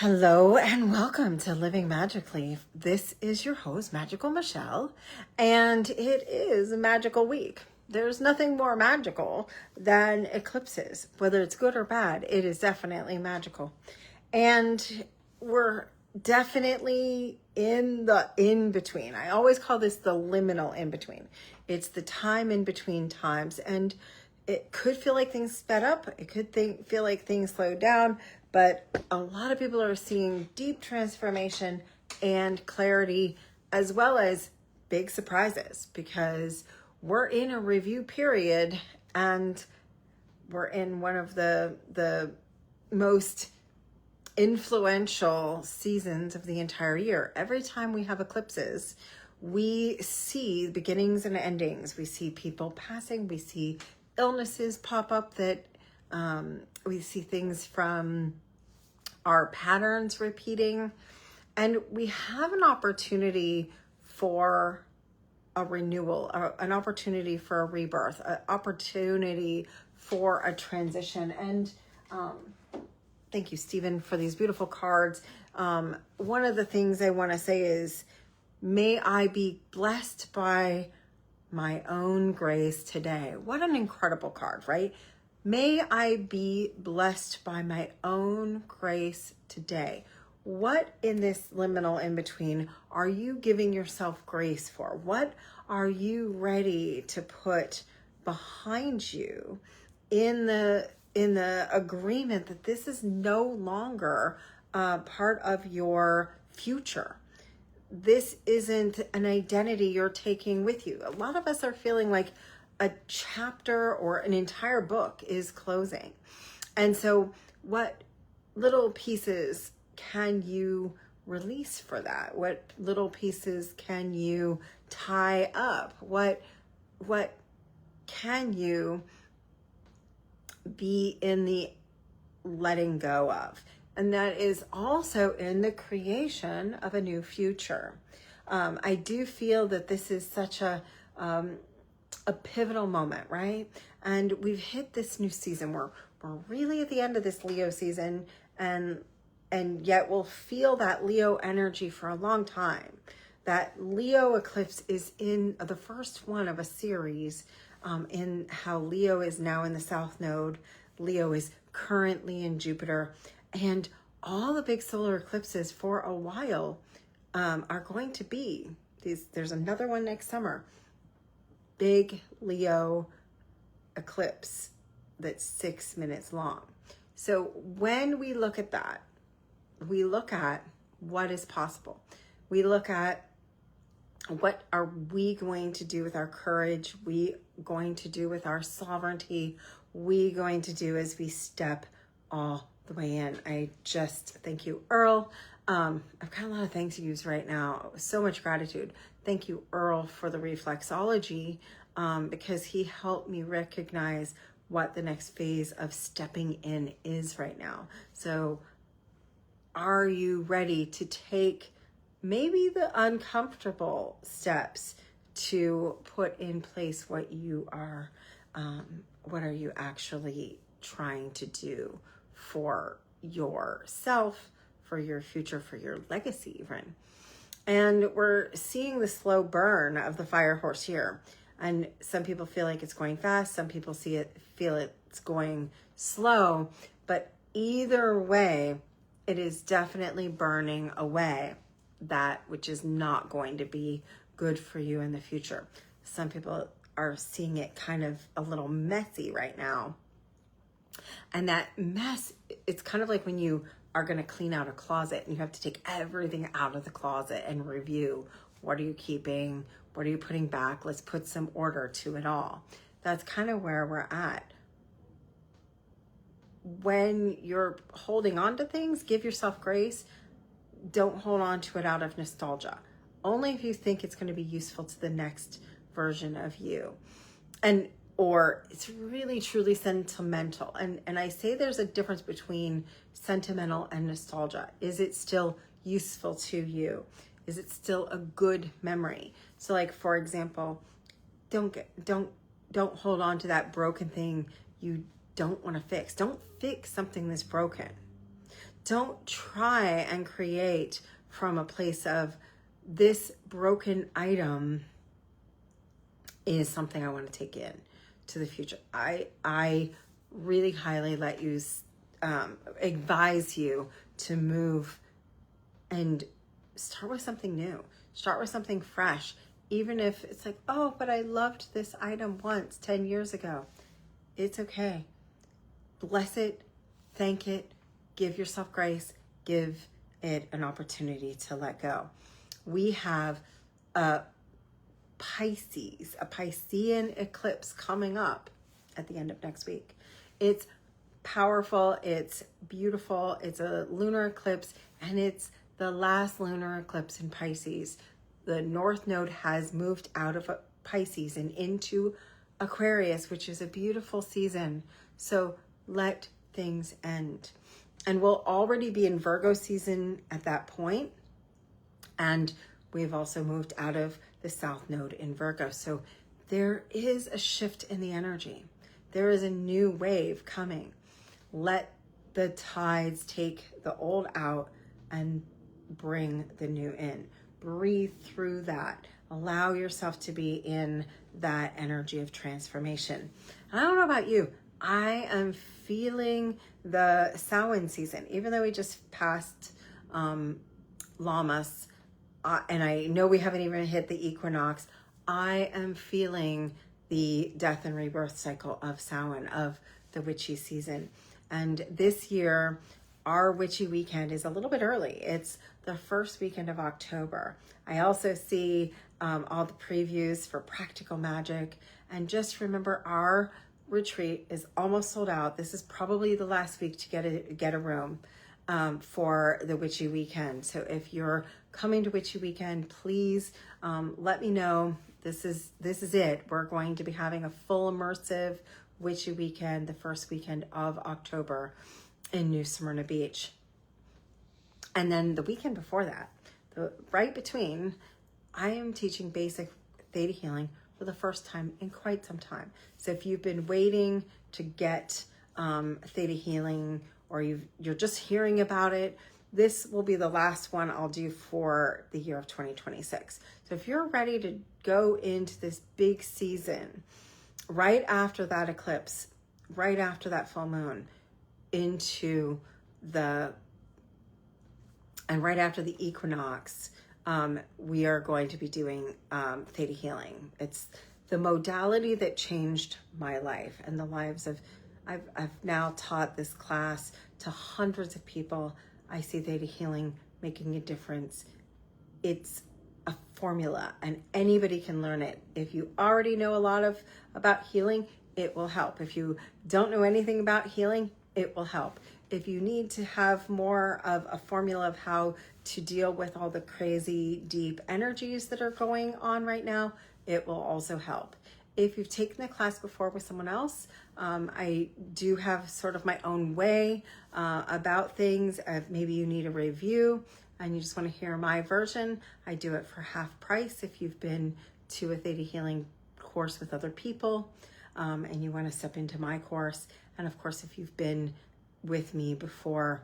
Hello and welcome to Living Magically. This is your host, Magical Michelle, and it is a magical week. There's nothing more magical than eclipses. Whether it's good or bad, it is definitely magical. And we're definitely in the in-between. I always call this the liminal in-between. It's the time in between times, and it could feel like things sped up. It could feel like things slowed down. But a lot of people are seeing deep transformation and clarity, as well as big surprises, because we're in a review period and we're in one of the most influential seasons of the entire year. Every time we have eclipses, we see beginnings and endings. We see people passing. We see illnesses pop up that we see things from our patterns repeating, and we have an opportunity for a renewal, an opportunity for a rebirth, an opportunity for a transition. And thank you, Stephen, for these beautiful cards. One of the things I want to say is, may I be blessed by my own grace today. What an incredible card, right? May I be blessed by my own grace today. What in this liminal in between are you giving yourself grace for? What are you ready to put behind you in the agreement that this is no longer part of your future? This isn't an identity you're taking with you. A lot of us are feeling like a chapter or an entire book is closing. And so what little pieces can you release for that? What little pieces can you tie up? What can you be in the letting go of? And that is also in the creation of a new future. I do feel that this is such a pivotal moment, right? And we've hit this new season. We're really at the end of this Leo season, and yet we'll feel that Leo energy for a long time. That Leo eclipse is in the first one of a series in how Leo is now in the South Node. Leo is currently in Jupiter, and all the big solar eclipses for a while are going to be these. There's another one next summer. Big Leo eclipse that's 6 minutes long. So when we look at that, we look at what is possible. We look at what are we going to do with our courage, we going to do with our sovereignty, we going to do as we step all the way in. I just thank you, Earl. I've got a lot of thank yous right now. So much gratitude. Thank you, Earl, for the reflexology, because he helped me recognize what the next phase of stepping in is right now. So are you ready to take maybe the uncomfortable steps to put in place what you are, what are you actually trying to do for yourself, for your future, for your legacy even? And we're seeing the slow burn of the fire horse here. And some people feel like it's going fast. Some people feel it's going slow. But either way, it is definitely burning away that which is not going to be good for you in the future. Some people are seeing it kind of a little messy right now. And that mess, it's kind of like when you are going to clean out a closet and you have to take everything out of the closet and review. What are you keeping? What are you putting back? Let's put some order to it all. That's kind of where we're at. When you're holding on to things, give yourself grace. Don't hold on to it out of nostalgia. Only if you think it's going to be useful to the next version of you. Or it's really truly sentimental. And I say there's a difference between sentimental and nostalgia. Is it still useful to you? Is it still a good memory? So like, for example, don't hold on to that broken thing you don't want to fix. Don't fix something that's broken. Don't try and create from a place of this broken item is something I want to take in to the future. I really highly let you advise you to move and start with something new. Start with something fresh. Even if it's like, oh, but I loved this item once 10 years ago. It's okay. Bless it, thank it, give yourself grace, give it an opportunity to let go. We have a Piscean eclipse coming up at the end of next week. It's powerful, it's beautiful, it's a lunar eclipse, and it's the last lunar eclipse in Pisces. The North Node has moved out of Pisces and into Aquarius, which is a beautiful season. So let things end. And we'll already be in Virgo season at that point. And we've also moved out of the South Node in Virgo. So there is a shift in the energy. There is a new wave coming. Let the tides take the old out and bring the new in. Breathe through that. Allow yourself to be in that energy of transformation. And I don't know about you, I am feeling the Samhain season, even though we just passed Lammas, and I know we haven't even hit the equinox. I am feeling the death and rebirth cycle of Samhain, of the witchy season. And this year, our witchy weekend is a little bit early. It's the first weekend of October. I also see all the previews for Practical Magic. And just remember, our retreat is almost sold out. This is probably the last week to get a room for the witchy weekend. So if you're coming to witchy weekend, please let me know. This is it. We're going to be having a full immersive witchy weekend, the first weekend of October in New Smyrna Beach. And then the weekend before that, right between, I am teaching basic theta healing for the first time in quite some time. So if you've been waiting to get theta healing, or you're just hearing about it, this will be the last one I'll do for the year of 2026. So if you're ready to go into this big season, right after that eclipse, right after that full moon, and right after the equinox, we are going to be doing theta healing. It's the modality that changed my life and the lives of, I've now taught this class to hundreds of people. I see theta healing making a difference. It's a formula and anybody can learn it. If you already know a lot about healing, it will help. If you don't know anything about healing, it will help. If you need to have more of a formula of how to deal with all the crazy deep energies that are going on right now, it will also help. If you've taken the class before with someone else, I do have sort of my own way about things. Maybe you need a review and you just want to hear my version. I do it for half price if you've been to a theta healing course with other people and you want to step into my course. And of course, if you've been with me before,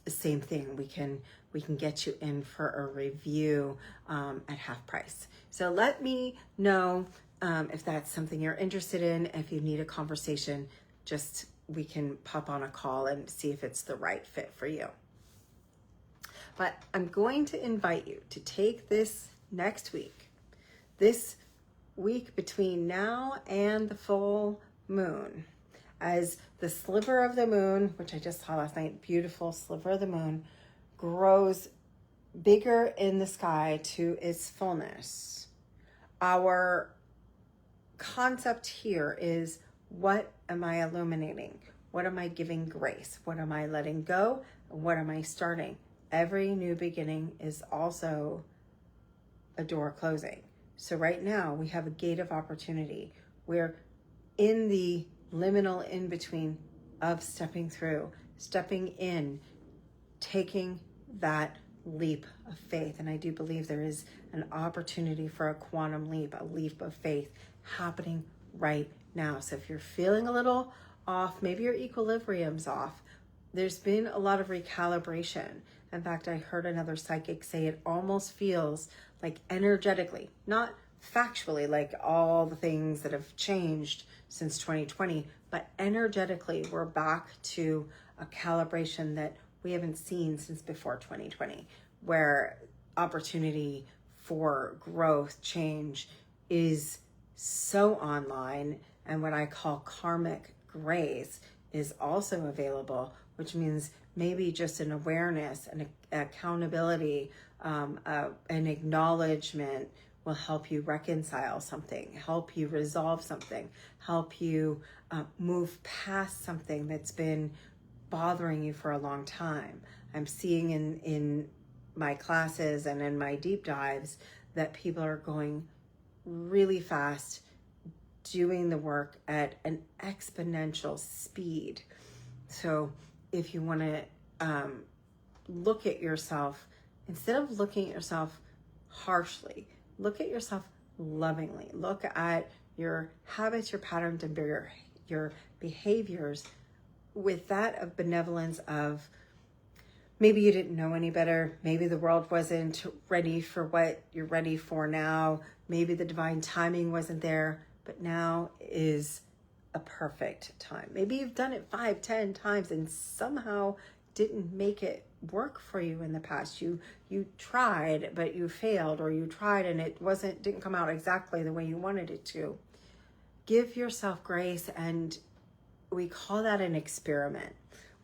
same thing. We can get you in for a review at half price. So let me know if that's something you're interested in. If you need a conversation, just we can pop on a call and see if it's the right fit for you. But I'm going to invite you to take this next week, this week between now and the full moon, as the sliver of the moon, which I just saw last night, beautiful sliver of the moon, grows bigger in the sky to its fullness. Our concept here is, what am I illuminating? What am I giving grace? What am I letting go? What am I starting? Every new beginning is also a door closing. So right now we have a gate of opportunity. We're in the liminal in between of stepping through, stepping in, taking that leap of faith. And I do believe there is an opportunity for a quantum leap, a leap of faith happening right now. So if you're feeling a little off, maybe your equilibrium's off, there's been a lot of recalibration. In fact, I heard another psychic say it almost feels like energetically, not factually, like all the things that have changed since 2020, but energetically, we're back to a calibration that we haven't seen since before 2020, where opportunity for growth, change is so online, and what I call karmic grace is also available, which means maybe just an awareness, an accountability, an acknowledgement will help you reconcile something, help you resolve something, help you move past something that's been bothering you for a long time. I'm seeing in my classes and in my deep dives that people are going really fast, doing the work at an exponential speed. So if you want to look at yourself, instead of looking at yourself harshly, look at yourself lovingly. Look at your habits, your patterns, and your behaviors with that of benevolence of maybe you didn't know any better. Maybe the world wasn't ready for what you're ready for now. Maybe the divine timing wasn't there, but now is a perfect time. Maybe you've done it 5, 10 times and somehow didn't make it work for you in the past. You tried, but you failed, or you tried and it didn't come out exactly the way you wanted it to. Give yourself grace, and we call that an experiment.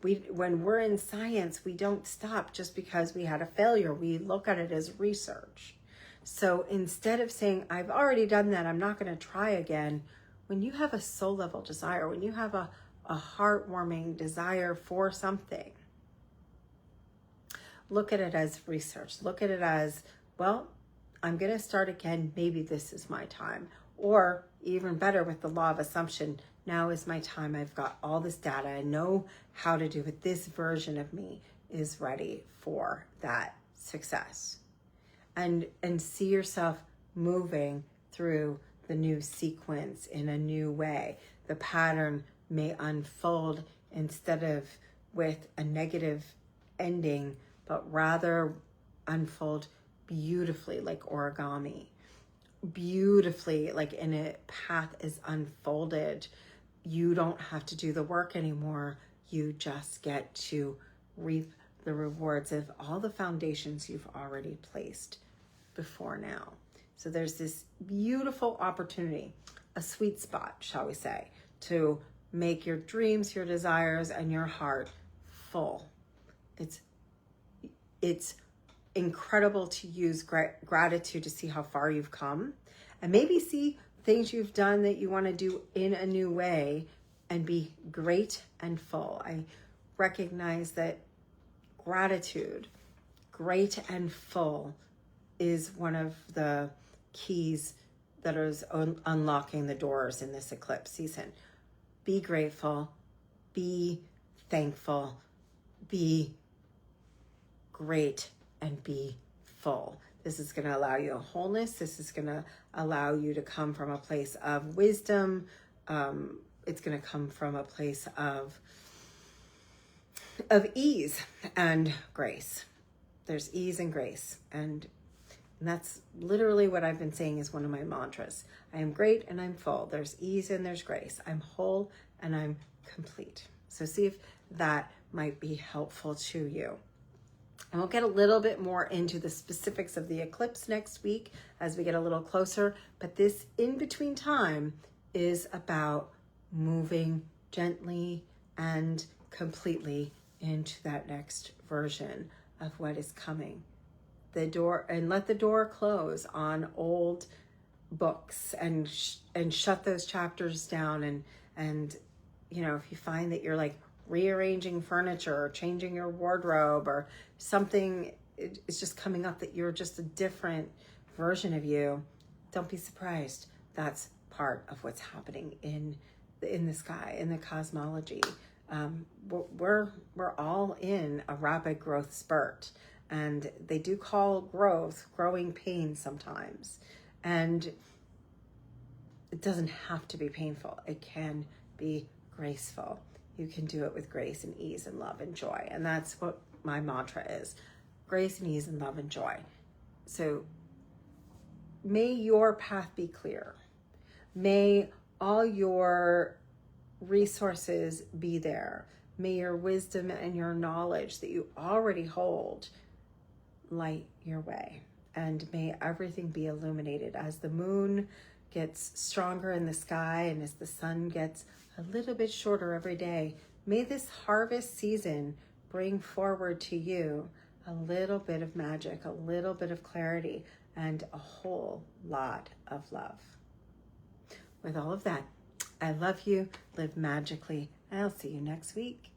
When we're in science, we don't stop just because we had a failure. We look at it as research. So instead of saying, I've already done that, I'm not going to try again, when you have a soul level desire, when you have a heartwarming desire for something, look at it as research. Look at it as, well, I'm going to start again. Maybe this is my time. Or even better, with the law of assumption, now is my time. I've got all this data. I know how to do it. This version of me is ready for that success. And see yourself moving through the new sequence in a new way. The pattern may unfold instead of with a negative ending, but rather unfold beautifully like origami. Beautifully, like in a path is unfolded. You don't have to do the work anymore. You just get to reap the rewards of all the foundations you've already placed before now. So there's this beautiful opportunity, a sweet spot, shall we say, to make your dreams, your desires, and your heart full. It's incredible to use gratitude to see how far you've come, and maybe see things you've done that you want to do in a new way and be great and full. I recognize that gratitude, great and full, is one of the keys that is unlocking the doors in this eclipse season. Be grateful, be thankful, be great, and be full. This is going to allow you a wholeness. This is going to allow you to come from a place of wisdom. It's going to come from a place of ease and grace. There's ease and grace. And that's literally what I've been saying is one of my mantras. I am great and I'm full. There's ease and there's grace. I'm whole and I'm complete. So see if that might be helpful to you. And we'll get a little bit more into the specifics of the eclipse next week as we get a little closer. But this in-between time is about moving gently and completely into that next version of what is coming. The door, and let the door close on old books and shut those chapters down. And you know, if you find that you're like rearranging furniture or changing your wardrobe or something is just coming up that you're just a different version of you, don't be surprised. That's part of what's happening in the sky, in the cosmology. We're all in a rapid growth spurt, and they do call growth growing pain sometimes, and it doesn't have to be painful. It can be graceful. you can do it with grace and ease and love and joy. And that's what my mantra is. Grace and ease and love and joy. So may your path be clear. May all your resources be there. May your wisdom and your knowledge that you already hold light your way. And may everything be illuminated as the moon gets stronger in the sky and as the sun gets a little bit shorter every day. May this harvest season bring forward to you a little bit of magic, a little bit of clarity, and a whole lot of love. With all of that, I love you, live magically, and I'll see you next week.